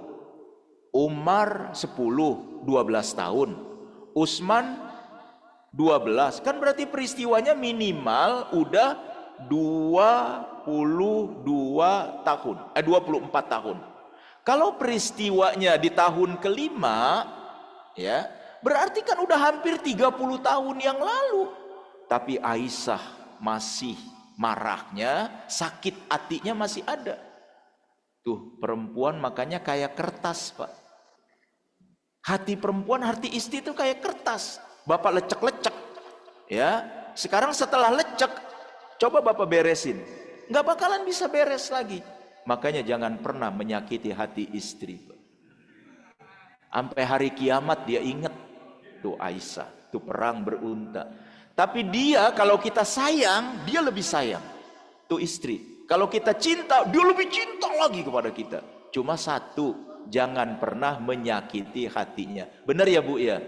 Umar 10, 12 tahun, Utsman 12. Kan berarti peristiwanya minimal udah 22 tahun, 24 tahun. Kalau peristiwanya di tahun kelima, ya, berarti kan udah hampir 30 tahun yang lalu. Tapi Aisyah masih marahnya, sakit hatinya masih ada. Tuh, perempuan makanya kayak kertas, Pak. Hati perempuan, hati istri itu kayak kertas. Bapak lecek-lecek. Ya, sekarang setelah lecek, coba Bapak beresin. Nggak bakalan bisa beres lagi. Makanya jangan pernah menyakiti hati istri. Sampai hari kiamat dia ingat. Tuh Aisyah, tuh perang berunta. Tapi dia kalau kita sayang, dia lebih sayang. Tuh istri. Kalau kita cinta, dia lebih cinta lagi kepada kita. Cuma satu, jangan pernah menyakiti hatinya. Benar ya Bu ya?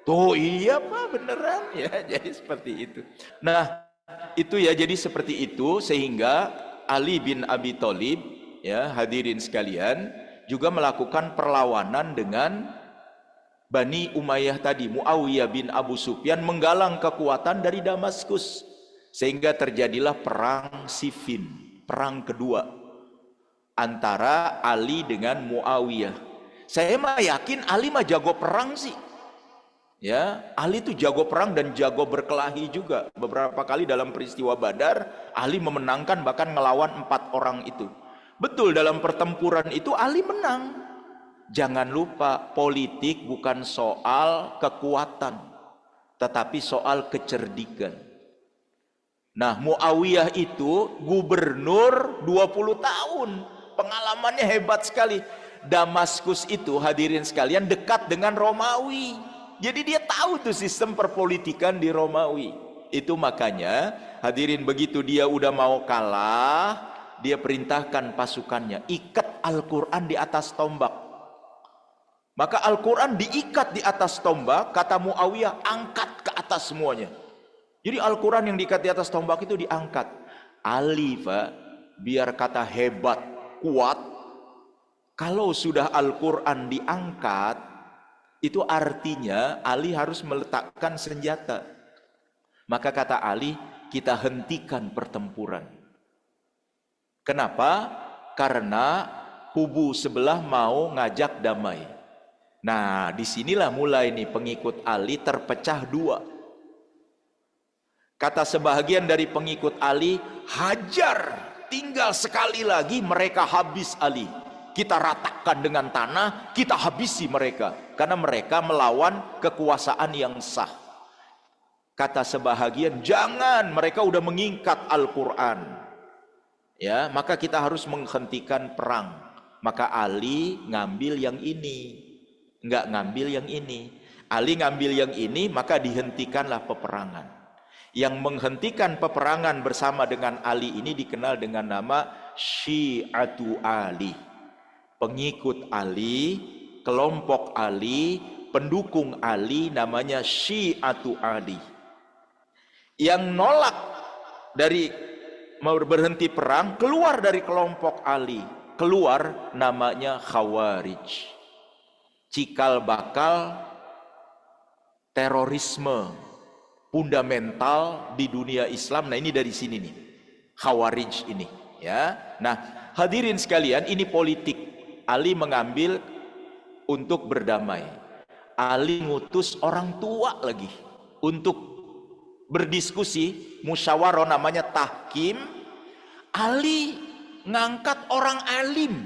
Tuh iya Pak, beneran ya. Jadi seperti itu. Nah, itu ya, jadi seperti itu sehingga Ali bin Abi Thalib, ya hadirin sekalian, juga melakukan perlawanan dengan Bani Umayyah tadi. Muawiyah bin Abu Sufyan menggalang kekuatan dari Damaskus sehingga terjadilah perang Siffin, perang kedua antara Ali dengan Muawiyah. Saya mah yakin Ali mah jago perang sih. Ya, Ali itu jago perang dan jago berkelahi juga. Beberapa kali dalam peristiwa Badar, Ali memenangkan bahkan ngelawan 4 orang itu. Betul, dalam pertempuran itu Ali menang. Jangan lupa, politik bukan soal kekuatan, tetapi soal kecerdikan. Nah, Muawiyah itu gubernur 20 tahun. Pengalamannya hebat sekali. Damaskus itu, hadirin sekalian, dekat dengan Romawi. Jadi dia tahu tuh sistem perpolitikan di Romawi. Itu makanya hadirin, begitu dia udah mau kalah, dia perintahkan pasukannya, ikat Al-Quran di atas tombak. Maka Al-Quran diikat di atas tombak, kata Muawiyah, angkat ke atas semuanya. Jadi Al-Quran yang diikat di atas tombak itu diangkat. Ali, Pak, biar kata hebat, kuat, kalau sudah Al-Quran diangkat, itu artinya Ali harus meletakkan senjata. Maka kata Ali, kita hentikan pertempuran. Kenapa? Karena kubu sebelah mau ngajak damai. Nah, disinilah mulai nih pengikut Ali terpecah 2. Kata sebahagian dari pengikut Ali, hajar, tinggal sekali lagi mereka habis Ali. Kita ratakan dengan tanah, kita habisi mereka. Karena mereka melawan kekuasaan yang sah. Kata sebahagian, jangan, mereka udah mengingkat Al-Quran. Ya, maka kita harus menghentikan perang. Maka Ali ngambil yang ini, enggak ngambil yang ini. Ali ngambil yang ini, maka dihentikanlah peperangan. Yang menghentikan peperangan bersama dengan Ali ini dikenal dengan nama Syi'atu Ali. Pengikut Ali, kelompok Ali, pendukung Ali, namanya Syi'atu Ali. Yang nolak dari mau berhenti perang, keluar dari kelompok Ali, keluar, namanya Khawarij. Cikal bakal terorisme fundamental di dunia Islam. Nah, ini dari sini nih, Khawarij ini, ya. Nah, hadirin sekalian, ini politik. Ali mengambil untuk berdamai. Ali ngutus orang tua lagi untuk berdiskusi, musyawarah namanya tahkim. Ali ngangkat orang alim.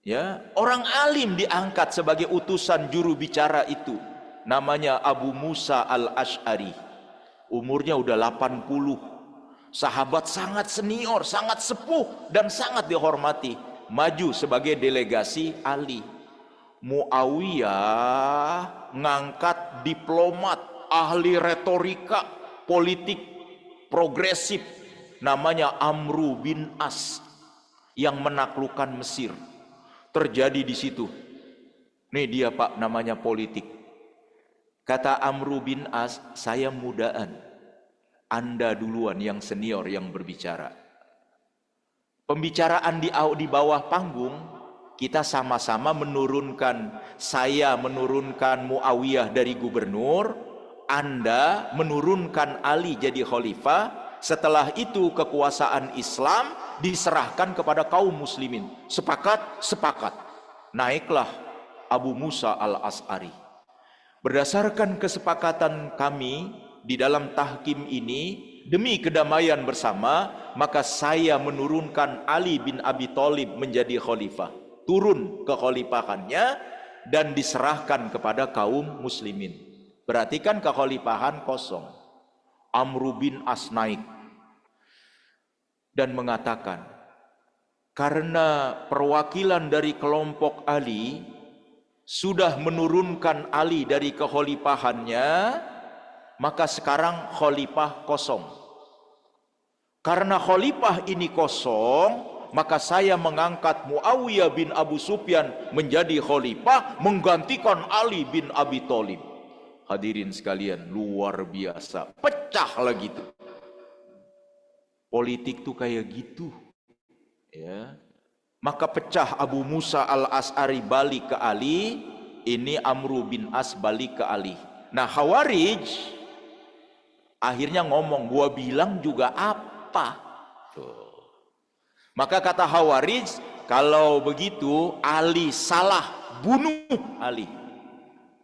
Ya, orang alim diangkat sebagai utusan juru bicara itu. Namanya Abu Musa al-Ash'ari. Umurnya udah 80. Sahabat sangat senior, sangat sepuh dan sangat dihormati. Maju sebagai delegasi Ali. Muawiyah ngangkat diplomat, ahli retorika, politik progresif, namanya Amru bin As yang menaklukkan Mesir. Terjadi di situ. Nih dia Pak, namanya politik. Kata Amru bin As, saya mudaan. Anda duluan yang senior yang berbicara. Pembicaraan di bawah panggung, kita sama-sama menurunkan, saya menurunkan Muawiyah dari gubernur, Anda menurunkan Ali jadi khalifah. Setelah itu kekuasaan Islam diserahkan kepada kaum muslimin. Sepakat? Sepakat. Naiklah Abu Musa al-Ash'ari. Berdasarkan kesepakatan kami di dalam tahkim ini, demi kedamaian bersama, maka saya menurunkan Ali bin Abi Thalib menjadi khalifah. Turun ke khalifahannya dan diserahkan kepada kaum muslimin. Berarti kan kekhalifahan kosong. Amru bin As naik dan mengatakan, karena perwakilan dari kelompok Ali sudah menurunkan Ali dari kekhalifahannya, maka sekarang khalifah kosong. Karena khalifah ini kosong, maka saya mengangkat Muawiyah bin Abu Sufyan menjadi khalifah, menggantikan Ali bin Abi Thalib. Hadirin sekalian, luar biasa. Pecah lagi tuh. Politik tuh kayak gitu. Ya. Maka pecah Abu Musa al-Ash'ari balik ke Ali. Ini Amru bin As balik ke Ali. Nah Khawarij akhirnya ngomong, gua bilang juga apa? Tuh. Maka kata Khawarij, kalau begitu Ali salah, bunuh Ali.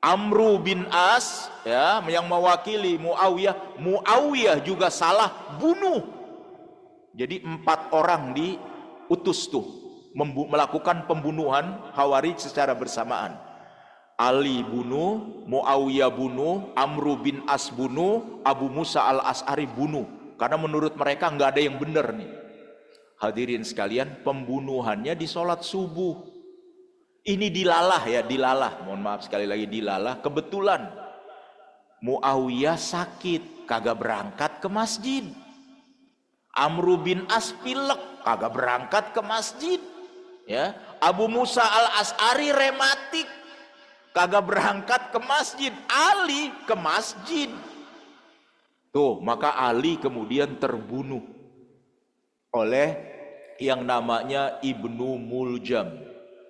Amru bin As ya, yang mewakili Muawiyah juga salah, bunuh. Jadi 4 orang diutus tuh melakukan pembunuhan Khawarij secara bersamaan. Ali bunuh, Muawiyah bunuh, Amru bin As bunuh, Abu Musa al-Ash'ari bunuh. Karena menurut mereka nggak ada yang benar nih. Hadirin sekalian, pembunuhannya di sholat subuh. Ini dilalah ya, dilalah. Mohon maaf sekali lagi, dilalah. Kebetulan Muawiyah sakit, kagak berangkat ke masjid. Amru bin As pilek, kagak berangkat ke masjid. Ya, Abu Musa al-Ash'ari rematik, kagak berangkat ke masjid. Ali ke masjid. Tuh, maka Ali kemudian terbunuh oleh yang namanya Ibnu Muljam,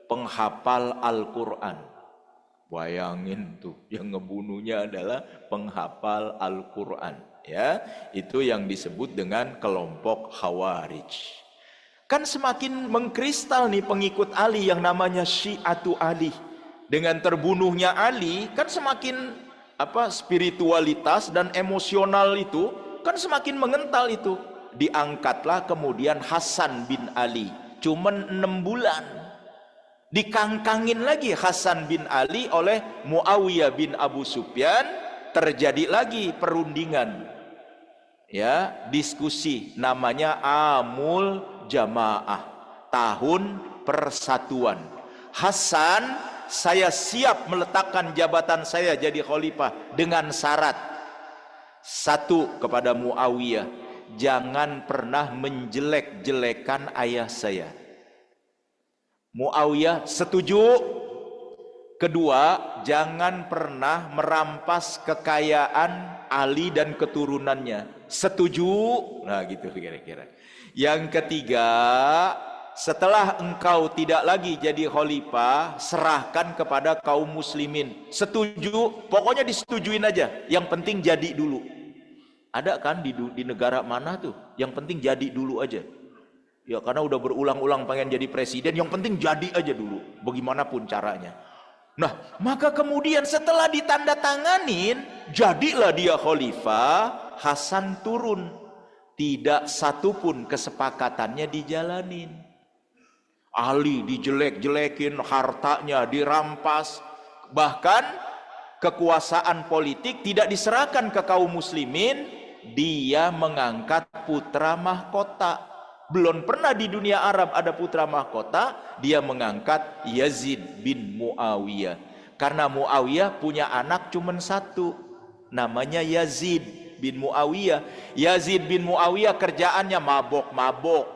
penghafal Al-Quran. Bayangin tuh, yang ngebunuhnya adalah penghafal Al-Quran. Ya, itu yang disebut dengan kelompok Khawarij. Kan semakin mengkristal nih pengikut Ali yang namanya Syiatu Ali. Dengan terbunuhnya Ali, kan semakin spiritualitas dan emosional itu kan semakin mengental itu. Diangkatlah kemudian Hasan bin Ali, cuman 6 bulan. Dikangkangin lagi Hasan bin Ali oleh Muawiyah bin Abu Sufyan, terjadi lagi perundingan. Ya, diskusi namanya Amul Jamaah, tahun persatuan. Hasan, saya siap meletakkan jabatan saya jadi khalifah dengan syarat satu kepada Muawiyah, jangan pernah menjelek-jelekan ayah saya. Muawiyah setuju. Kedua, jangan pernah merampas kekayaan Ali dan keturunannya. Setuju. Nah gitu kira-kira. Yang ketiga, setelah engkau tidak lagi jadi khalifah, serahkan kepada kaum muslimin. Setuju, pokoknya disetujuin aja. Yang penting jadi dulu. Ada kan di negara mana tuh? Yang penting jadi dulu aja. Ya karena udah berulang-ulang pengen jadi presiden, yang penting jadi aja dulu. Bagaimanapun caranya. Nah, maka kemudian setelah ditandatanganin, jadilah dia khalifah, Hasan turun. Tidak satupun kesepakatannya dijalanin. Ali dijelek-jelekin, hartanya dirampas. Bahkan kekuasaan politik tidak diserahkan ke kaum muslimin, dia mengangkat putra mahkota. Belum pernah di dunia Arab ada putra mahkota, dia mengangkat Yazid bin Muawiyah. Karena Muawiyah punya anak cuma satu, namanya Yazid bin Muawiyah. Yazid bin Muawiyah kerjaannya mabok-mabok,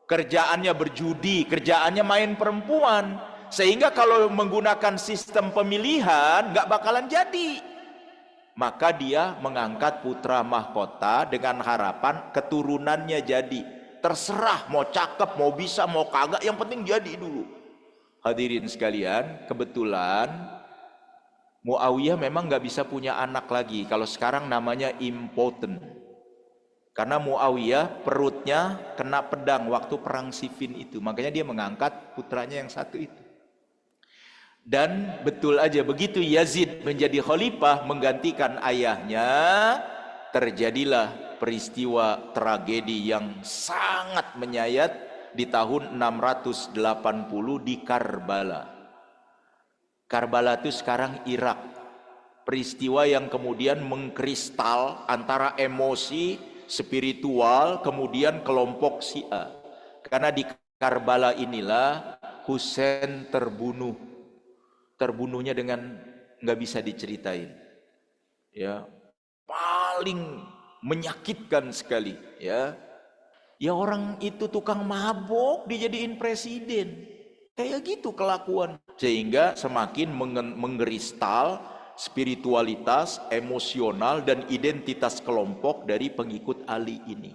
kerjaannya berjudi, kerjaannya main perempuan. Sehingga kalau menggunakan sistem pemilihan nggak bakalan jadi. Maka dia mengangkat putra mahkota dengan harapan keturunannya jadi. Terserah mau cakep, mau bisa, mau kagak, yang penting jadi dulu. Hadirin sekalian, kebetulan Muawiyah memang nggak bisa punya anak lagi. Kalau sekarang namanya impotent. Karena Muawiyah perutnya kena pedang waktu perang Siffin itu. Makanya dia mengangkat putranya yang satu itu. Dan betul aja begitu Yazid menjadi khalifah menggantikan ayahnya, terjadilah peristiwa tragedi yang sangat menyayat di tahun 680 di Karbala. Karbala itu sekarang Irak. Peristiwa yang kemudian mengkristal antara emosi spiritual kemudian kelompok Syiah. Karena di Karbala inilah Husain terbunuh. Terbunuhnya dengan nggak bisa diceritain. Ya, paling menyakitkan sekali, ya. Ya orang itu tukang mabok dijadiin presiden. Kayak gitu kelakuan. Sehingga semakin menggeristal spiritualitas, emosional dan identitas kelompok dari pengikut Ali ini.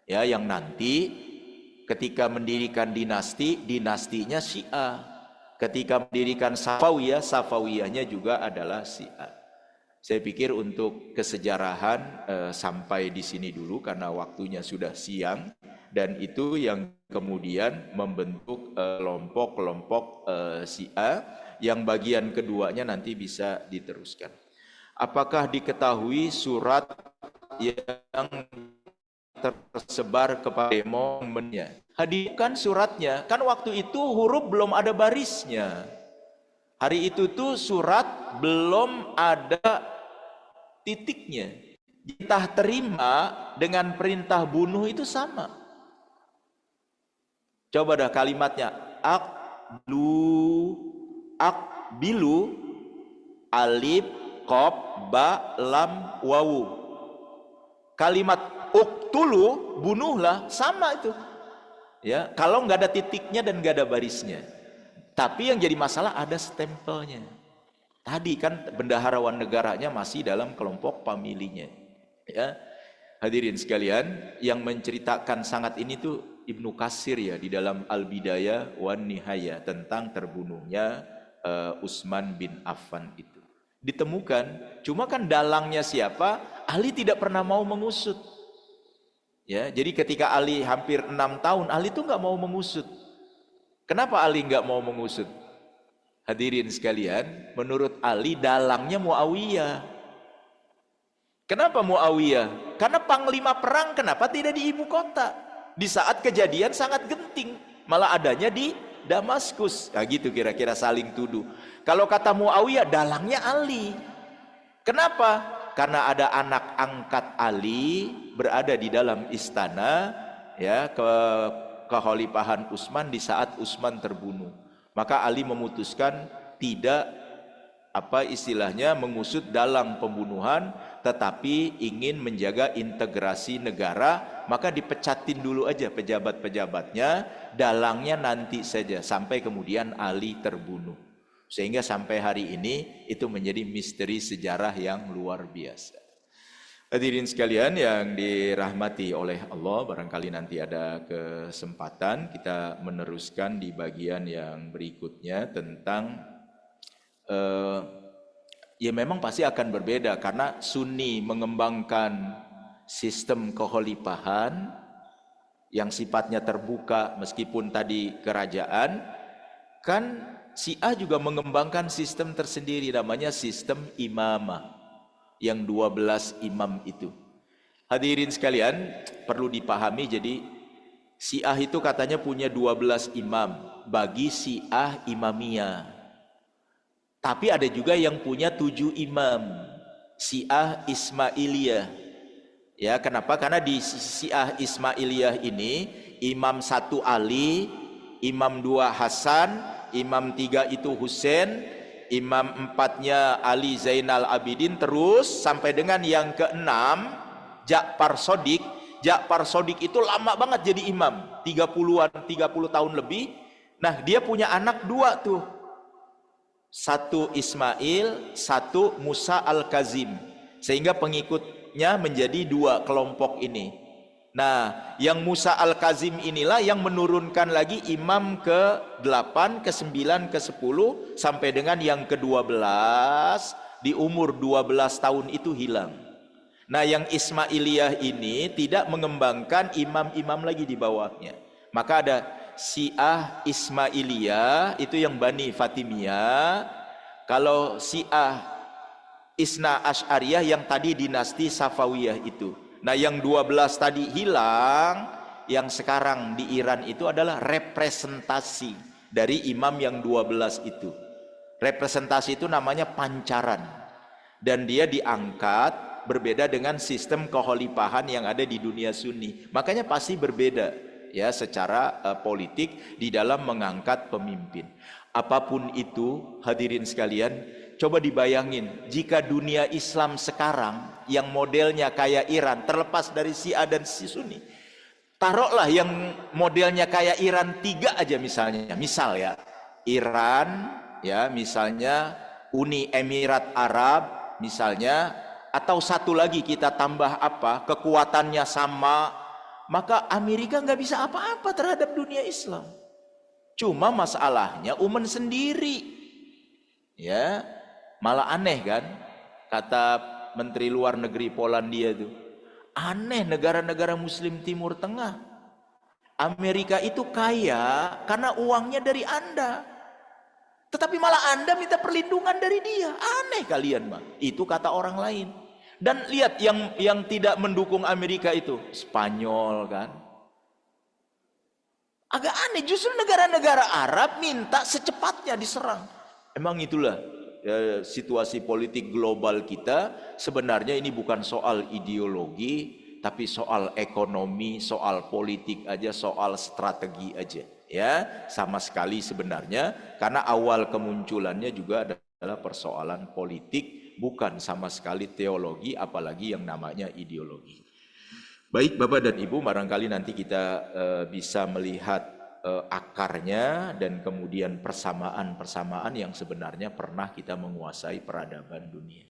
Ya, yang nanti ketika mendirikan dinasti, dinastinya Syiah. Ketika mendirikan Safawiyah, Safawiyahnya juga adalah Syiah. Saya pikir untuk kesejarahan sampai di sini dulu karena waktunya sudah siang, dan itu yang kemudian membentuk kelompok-kelompok Syiah yang bagian keduanya nanti bisa diteruskan. Apakah diketahui surat yang tersebar kepada demonnya? Hadirkan suratnya, kan waktu itu huruf belum ada barisnya. Hari itu tuh surat belum ada titiknya. Kita terima dengan perintah bunuh itu sama. Coba dah kalimatnya. Akbilu, alif, qaf, ba, lam, wawu. Kalimat uktulu, bunuhlah, sama itu. Ya, kalau nggak ada titiknya dan nggak ada barisnya. Tapi yang jadi masalah ada stempelnya. Tadi kan bendaharawan negaranya masih dalam kelompok familinya. Ya, hadirin sekalian, yang menceritakan sangat ini tuh Ibnu Katsir ya di dalam Al-Bidayah wan Nihayah tentang terbunuhnya Utsman bin Affan itu. Ditemukan, cuma kan dalangnya siapa? Ali tidak pernah mau mengusut. Ya, jadi ketika Ali hampir 6 tahun, Ali tuh nggak mau mengusut. Kenapa Ali nggak mau mengusut? Hadirin sekalian, menurut Ali dalangnya Muawiyah. Kenapa Muawiyah? Karena panglima perang kenapa tidak di ibu kota? Di saat kejadian sangat genting, malah adanya di Damaskus. Nah gitu kira-kira saling tuduh. Kalau kata Muawiyah, dalangnya Ali. Kenapa? Karena ada anak angkat Ali berada di dalam istana, ya, kekhalifahan Utsman di saat Utsman terbunuh. Maka Ali memutuskan tidak mengusut dalang pembunuhan, tetapi ingin menjaga integrasi negara, maka dipecatin dulu aja pejabat-pejabatnya, dalangnya nanti saja sampai kemudian Ali terbunuh. Sehingga sampai hari ini itu menjadi misteri sejarah yang luar biasa. Hadirin sekalian yang dirahmati oleh Allah, barangkali nanti ada kesempatan kita meneruskan di bagian yang berikutnya tentang ya memang pasti akan berbeda karena Sunni mengembangkan sistem kekhalifahan yang sifatnya terbuka meskipun tadi kerajaan, kan Syiah juga mengembangkan sistem tersendiri namanya sistem imamah yang 12 imam itu. Hadirin sekalian, perlu dipahami, jadi Syiah itu katanya punya 12 imam bagi Syiah Imamiyah. Tapi ada juga yang punya 7 imam, Syiah Ismailiyah. Ya, kenapa? Karena di Syiah Ismailiyah ini imam 1 Ali, imam 2 Hasan, imam 3 itu Husain, imam 4-nya Ali Zainal Abidin, terus sampai dengan yang ke-6 Ja'far Shadiq. Ja'far Shadiq itu lama banget jadi imam, 30 tahun lebih. Nah, dia punya anak 2 tuh. 1 Ismail, 1 Musa Al-Kazim. Sehingga pengikutnya menjadi 2 kelompok ini. Nah, yang Musa Al-Kazim inilah yang menurunkan lagi imam ke-8, ke-9, ke-10 sampai dengan yang ke-12 di umur 12 tahun itu hilang. Nah, yang Ismailiyah ini tidak mengembangkan imam-imam lagi di bawahnya. Maka ada Syiah Ismailiyah, itu yang Bani Fatimiyah. Kalau Syiah Isna Asy'ariyah yang tadi dinasti Safawiyah itu. Nah, yang 12 tadi hilang, yang sekarang di Iran itu adalah representasi dari imam yang 12 itu. Representasi itu namanya pancaran. Dan dia diangkat berbeda dengan sistem kekhalifahan yang ada di dunia Sunni. Makanya pasti berbeda ya secara politik di dalam mengangkat pemimpin. Apapun itu, hadirin sekalian, coba dibayangin jika dunia Islam sekarang yang modelnya kayak Iran, terlepas dari Syiah dan Sunni, taruhlah yang modelnya kayak Iran 3 aja misalnya. Misal ya, Iran ya misalnya, Uni Emirat Arab misalnya, atau satu lagi kita tambah apa, kekuatannya sama, maka Amerika nggak bisa apa-apa terhadap dunia Islam. Cuma masalahnya umat sendiri, ya malah aneh kan, kata Menteri Luar Negeri Polandia itu, aneh negara-negara Muslim Timur Tengah, Amerika itu kaya karena uangnya dari Anda, tetapi malah Anda minta perlindungan dari dia. Aneh kalian mah. Itu kata orang lain. Dan lihat yang tidak mendukung Amerika itu Spanyol kan. Agak aneh, justru negara-negara Arab minta secepatnya diserang. Emang itulah ya, situasi politik global kita. Sebenarnya ini bukan soal ideologi, tapi soal ekonomi, soal politik aja, soal strategi aja. Ya, sama sekali sebenarnya, karena awal kemunculannya juga adalah persoalan politik, bukan sama sekali teologi, apalagi yang namanya ideologi. Baik Bapak dan Ibu, barangkali nanti kita bisa melihat akarnya dan kemudian persamaan-persamaan yang sebenarnya pernah kita menguasai peradaban dunia.